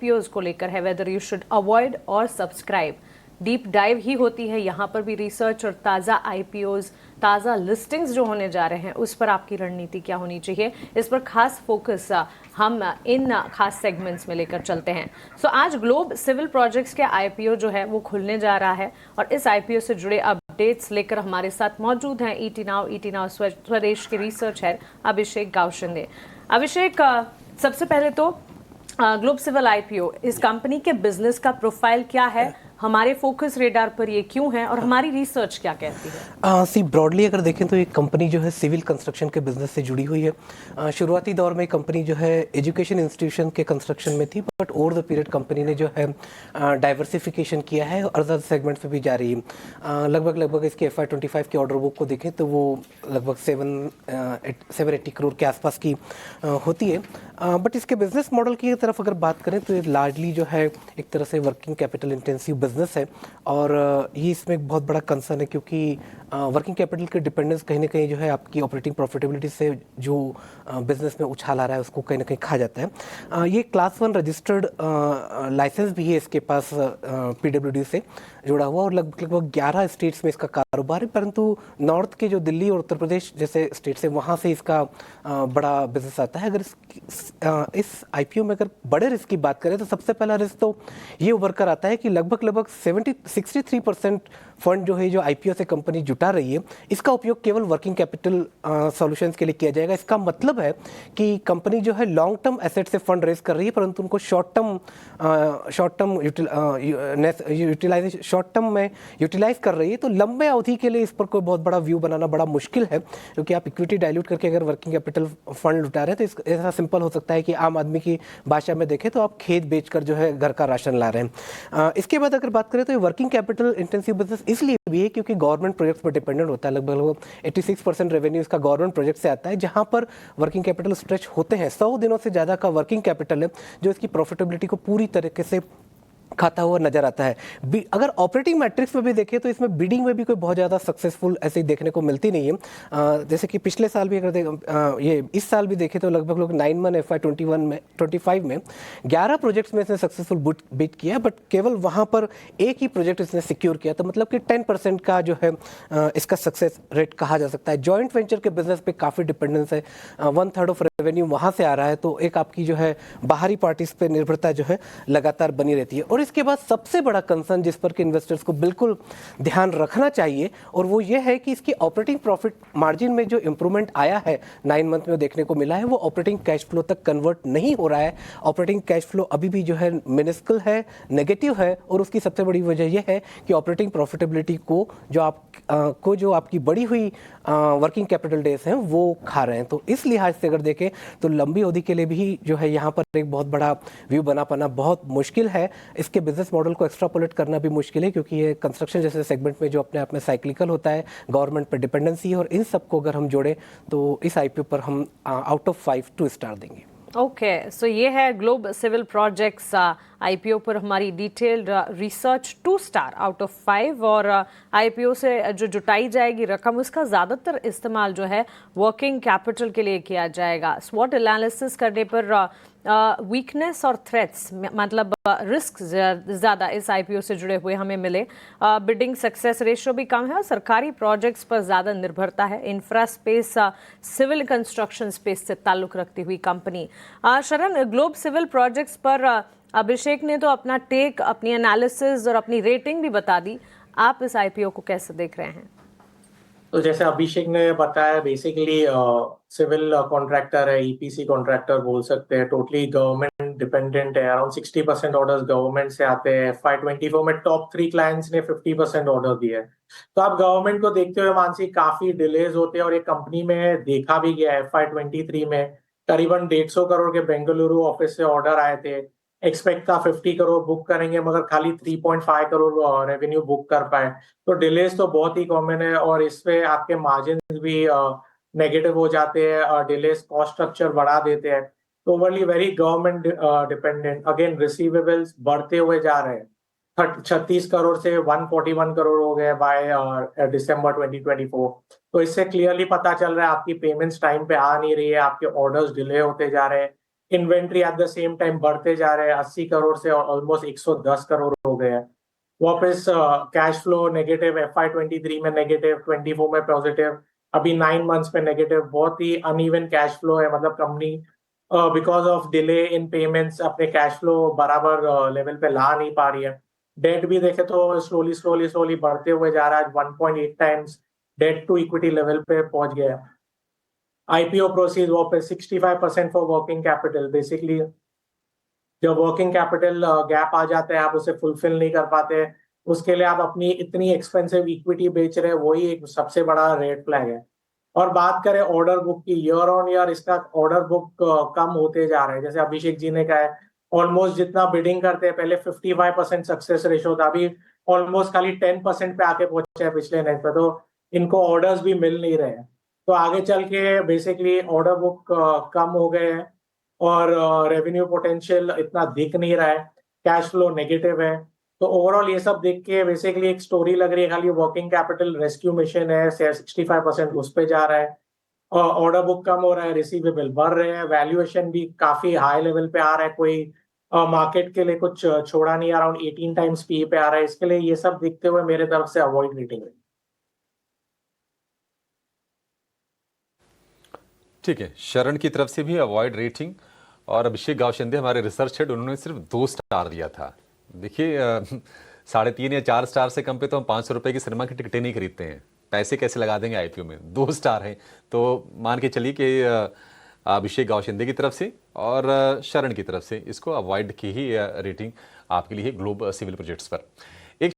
IPOs को लेकर है, वेदर यू शुड अवॉइड और सब्सक्राइब। डीप डाइव ही होती है यहाँ पर भी रिसर्च, और ताज़ा आईपीओज, ताज़ा लिस्टिंग्स जो होने जा रहे हैं उस पर आपकी रणनीति क्या होनी चाहिए, इस पर खास फोकस हम इन खास सेगमेंट्स में लेकर चलते हैं। सो आज ग्लोब सिविल प्रोजेक्ट्स के आईपीओ जो है वो खुलने जा रहा है, और इस आईपीओ से जुड़े अपडेट्स लेकर हमारे साथ मौजूद हैं ईटी नाउ स्वदेश के रिसर्च हेड अभिषेक गावशिंदे। अभिषेक, सबसे पहले तो ग्लोब सिविल आईपीओ, इस कंपनी के बिजनेस का प्रोफाइल क्या है, हमारे फोकस रेडार पर ये क्यों है, और हमारी रिसर्च क्या कहती है? ब्रॉडली अगर देखें तो ये कंपनी जो है सिविल कंस्ट्रक्शन के बिजनेस से जुड़ी हुई है। शुरुआती दौर में कंपनी जो है एजुकेशन इंस्टीट्यूशन के कंस्ट्रक्शन में थी, but over the period company ने जो है डाइवर्सिफिकेशन किया है और अदर सेगमेंट्स में भी जा रही है। लगभग इसके FY25 के ऑर्डर बुक को देखें तो वो लगभग 780 करोड़ के आसपास की होती है। बट इसके बिजनेस मॉडल की तरफ अगर बात करें तो ये लार्जली जो है एक तरह से वर्किंग कैपिटल इंटेंसिव बिजनेस है, और ये इसमें एक बहुत बड़ा कंसर्न है, क्योंकि वर्किंग कैपिटल के डिपेंडेंस कहीं ना कहीं जो है आपकी ऑपरेटिंग प्रॉफिटेबिलिटी से जो बिजनेस में उछाल आ रहा है उसको कहीं ना कहीं खा जाता है। ये क्लास 1 रजिस्टर्ड लाइसेंस भी है इसके पास PWD से जुड़ा हुआ, और लगभग 11 स्टेट्स में इसका कारोबार है, परंतु नॉर्थ के जो दिल्ली और उत्तर प्रदेश जैसे स्टेट्स है वहाँ से इसका बड़ा बिजनेस आता है। अगर इस आईपीओ में अगर बड़े रिस्क की बात करें तो सबसे पहला रिस्क तो ये उभर कर आता है कि लगभग 63% फंड जो है जो आईपीओ से कंपनी जुटा रही है, इसका उपयोग केवल वर्किंग कैपिटल सॉल्यूशंस के लिए किया जाएगा। इसका मतलब है कि कंपनी जो है लॉन्ग टर्म एसेट से फंड रेज कर रही है, परंतु उनको शॉर्ट टर्म में यूटिलाइज कर रही है। तो लंबे अवधि के लिए इस पर कोई बहुत बड़ा व्यू बनाना बड़ा मुश्किल है, क्योंकि आप इक्विटी डाइल्यूट करके अगर वर्किंग कैपिटल फंड लुटा रहे हैं तो ऐसा सिंपल हो सकता है कि आम आदमी की भाषा में देखें तो आप खेत बेचकर जो है घर का राशन ला रहे हैं। इसके बाद अगर बात करें तो ये वर्किंग कैपिटल इंटेंसिव बिजनेस इसलिए भी है क्योंकि गवर्नमेंट प्रोजेक्ट्स पर डिपेंडेंट होता है। लगभग 86% रेवेन्यू इसका गवर्नमेंट प्रोजेक्ट से आता है, जहां पर वर्किंग कैपिटल स्ट्रेच होते हैं। 100 दिनों से ज़्यादा का वर्किंग कैपिटल है जो इसकी प्रॉफिटेबिलिटी को पूरी तरीके से खाता हुआ नजर आता है। अगर ऑपरेटिंग मैट्रिक्स में भी देखें तो इसमें बिडिंग में भी कोई बहुत ज़्यादा सक्सेसफुल ऐसे देखने को मिलती नहीं है। जैसे कि पिछले साल भी अगर ये इस साल भी देखें तो लगभग लोग 9 मंथ FY25 में 11 प्रोजेक्ट्स में इसने सक्सेसफुल बिड किया, बट केवल वहाँ पर एक ही प्रोजेक्ट इसने सिक्योर किया, तो मतलब कि 10% का जो है इसका सक्सेस रेट कहा जा सकता है। जॉइंट वेंचर के बिजनेस पे काफ़ी डिपेंडेंस है, 1/3 ऑफ रेवेन्यू वहाँ से आ रहा है, तो एक आपकी जो है बाहरी पार्टीज पे निर्भरता जो है लगातार बनी रहती है। और इसके बाद सबसे बड़ा कंसर्न जिस पर कि इन्वेस्टर्स को बिल्कुल ध्यान रखना चाहिए, और वो ये है कि इसकी ऑपरेटिंग प्रॉफिट मार्जिन में जो इंप्रूवमेंट आया है 9 मंथ में देखने को मिला है, वो ऑपरेटिंग कैश फ्लो तक कन्वर्ट नहीं हो रहा है। ऑपरेटिंग कैश फ्लो अभी भी जो है मिनिस्कल है, नेगेटिव है, और उसकी सबसे बड़ी वजह यह है कि ऑपरेटिंग प्रॉफिटेबिलिटी को जो आपकी बढ़ी हुई वर्किंग कैपिटल डेज हैं वो खा रहे हैं। तो इस लिहाज से अगर देखें तो लंबी अवधि के लिए भी जो है यहाँ पर एक बहुत बड़ा व्यू बना पाना बहुत मुश्किल है। इसके बिजनेस मॉडल को एक्स्ट्रापोलेट करना भी मुश्किल है, क्योंकि ये कंस्ट्रक्शन जैसे सेगमेंट में जो अपने आप में साइक्लिकल होता है, गवर्नमेंट पर डिपेंडेंसी, और इन सबको अगर हम जोड़ें तो इस आईपीओ पर हम आउट ऑफ 5 2 स्टार देंगे। ओके, सो ये है ग्लोब सिविल प्रोजेक्ट्स आईपीओ पर हमारी detailed research, 2 star out of 5। और आईपीओ से जो जुटाई जाएगी रकम, उसका ज़्यादातर इस्तेमाल जो है वर्किंग कैपिटल के लिए किया जाएगा। स्वॉट एनालिसिस करने पर वीकनेस और थ्रेट्स, मतलब रिस्क ज़्यादा इस आईपीओ से जुड़े हुए हमें मिले। बिडिंग सक्सेस रेशियो भी कम है, और सरकारी प्रोजेक्ट्स पर ज़्यादा निर्भरता है। Infra space, civil construction space से ताल्लुक़ रखती हुई कंपनी। शरण, ग्लोब सिविल प्रोजेक्ट्स पर अभिषेक ने तो अपना टेक, अपनी एनालिसिस और अपनी रेटिंग भी बता दी। आप इस आईपीओ को कैसे देख रहे हैं? तो जैसे अभिषेक ने बताया, बेसिकली सिविल कॉन्ट्रैक्टर है, ईपीसी कॉन्ट्रैक्टर बोल सकते हैं, टोटली गवर्नमेंट डिपेंडेंट है। अराउंड 60% ऑर्डर्स गवर्नमेंट से आते हैं। FY24 में टॉप 3 क्लाइंट्स ने 50% ऑर्डर दिए हैं। तो आप गवर्नमेंट को देखते हुए मानसी काफी डिलेज होते हैं, और ये कंपनी में देखा भी गया है। FY23 में करीबन 150 करोड़ के बेंगलुरु ऑफिस से ऑर्डर आए थे। एक्सपेक्ट था 50 करोड़ बुक करेंगे, मगर खाली 3.5 करोड़ रेवेन्यू बुक कर पाए। तो डिलेज तो बहुत ही कॉमन है, और इसमें आपके मार्जिन भी नेगेटिव हो जाते हैं। डिलेज कॉस्ट स्ट्रक्चर बढ़ा देते हैं। तो overly very government dependent. Again receivables बढ़ते हुए जा रहे हैं, 36 करोड़ से 141 करोड़ हो गए बाय दिसंबर 2024। तो इससे क्लियरली पता चल रहा है आपकी पेमेंट्स टाइम पे आ नहीं रही है, आपके ऑर्डर्स डिले होते जा रहे हैं। Inventory at the same time बढ़ते जा रहे हैं, 80 करोड़ से ऑलमोस्ट 110 करोड़ हो गए हैं। वापस कैश फ्लो नेगेटिव, FY23 में नेगेटिव, 24 में पॉजिटिव, अभी 9 मंथ्स में नेगेटिव। बहुत ही अनइवन कैश फ्लो है, मतलब company because of delay in payments अपने कैश फ्लो बराबर लेवल पे ला नहीं पा रही है। डेट भी देखे तो स्लोली बढ़ते हुए जा रहा है, 1.8 times debt to equity level पे पहुंच गया है। IPO प्रोसीड वापस 65% फॉर वर्किंग कैपिटल। बेसिकली जब वर्किंग कैपिटल गैप आ जाता है, आप उसे फुलफिल नहीं कर पाते, उसके लिए आप अपनी इतनी एक्सपेंसिव इक्विटी बेच रहे हैं, वही एक सबसे बड़ा रेड फ्लैग है। और बात करें ऑर्डर बुक की, ईयर ऑन ईयर इसका ऑर्डर बुक कम होते जा रहा है। जैसे अभिषेक जी ने कहा है, ऑलमोस्ट जितना बिडिंग करते हैं पहले 55% सक्सेस रेशो था, अभी ऑलमोस्ट खाली 10% पे आके पहुंचे हैं पिछले नेट पे। तो इनको ऑर्डर्स भी मिल नहीं रहे हैं, तो आगे चल के बेसिकली ऑर्डर बुक कम हो गए हैं और रेवेन्यू पोटेंशियल इतना दिख नहीं रहा है, कैश फ्लो नेगेटिव है। तो ओवरऑल ये सब देख के बेसिकली एक स्टोरी लग रही है, खाली वर्किंग कैपिटल रेस्क्यू मिशन है, 65% उस पे जा रहा है, ऑर्डर बुक कम हो रहा है, रिसीवेबल बढ़ रहे हैं, वैल्यूएशन भी काफी हाई लेवल पे आ रहा है, कोई मार्केट के लिए कुछ छोड़ा नहीं, अराउंड 18 टाइम्स पी पे आ रहा है। इसके लिए ये सब देखते हुए मेरे तरफ से अवॉइड रेटिंग है। ठीक है, शरण की तरफ से भी अवॉइड रेटिंग, और अभिषेक गावशिंदे हमारे रिसर्च हेड, उन्होंने सिर्फ 2 स्टार दिया था। देखिए 3.5 या 4 स्टार से कम पे तो हम 500 रुपए की सिनेमा की टिकटें नहीं खरीदते हैं, पैसे कैसे लगा देंगे आईपीओ में। 2 स्टार हैं तो मान के चलिए कि अभिषेक गावशिंदे की तरफ से और शरण की तरफ से इसको अवॉइड की ही रेटिंग आपके लिए ग्लोब सिविल प्रोजेक्ट्स पर।